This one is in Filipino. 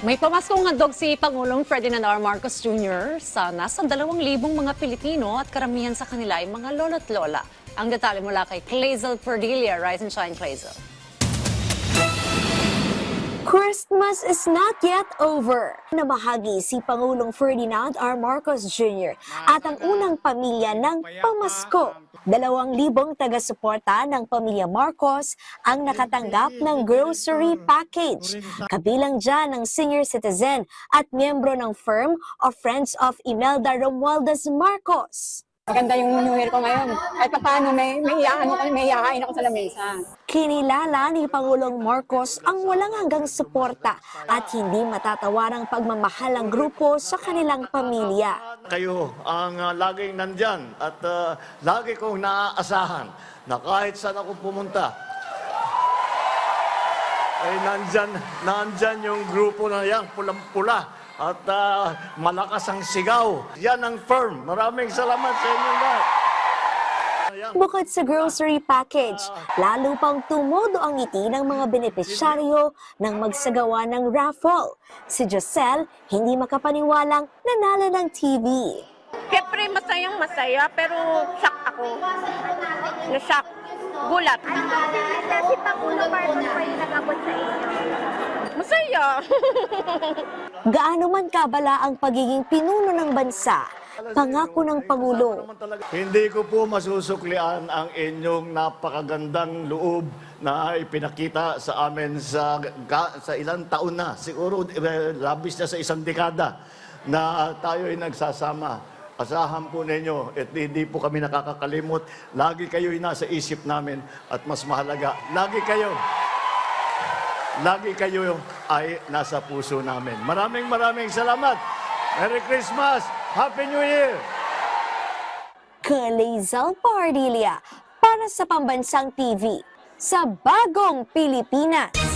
May pamaskong handog si Pangulong Ferdinand R. Marcos Jr. sa nasa 2,000 mga Pilipino at karamihan sa kanila ay mga lolo't lola. Ang detalye mula kay Clazel Perdilla. Rise and shine, Clazel. Christmas is not yet over. Namahagi si Pangulong Ferdinand R. Marcos Jr. at ang unang pamilya ng pamasko. 2,000 taga-suporta ng pamilya Marcos ang nakatanggap ng grocery package. Kabilang dyan ng senior citizen at miyembro ng firm of Friends of Imelda Romualdez Marcos. Maganda yung New Year ko ngayon. Kahit pa paano, may iyahain ako sa lamesa. Kinilala ni Pangulong Marcos ang walang hanggang suporta at hindi matatawarang pagmamahal ng grupo sa kanilang pamilya. Kayo ang laging nandyan at lagi kong naaasahan na kahit saan ako pumunta, ay nandyan yung grupo na yan, pulang-pula. At malakas ang sigaw. Yan ang firm. Maraming salamat sa inyo lahat. Bukod sa grocery package, lalo pang tumudo ang ngiti ng mga benepisyaryo ng magsagawa ng raffle. Si Jocel, hindi makapaniwalang nanalo ng TV. Siyempre, masayang masaya, pero shock ako. Na-shock. Gulat. Si Pangulo Marcos pa yung nag-abot sa inyo. Masaya. Gaano man kabala ang pagiging pinuno ng bansa, pangako ng Pangulo. Hindi ko po masusuklian ang inyong napakagandang loob na ipinakita sa amin sa ilang taon na. Siguro labis na sa isang dekada na tayo ay nagsasama. Asahan po ninyo at hindi po kami nakakakalimot. Lagi kayo'y nasa isip namin at mas mahalaga, lagi kayo ay nasa puso namin. Maraming salamat. Merry Christmas! Happy New Year! Clazel Perdilla para sa Pambansang TV sa Bagong Pilipinas.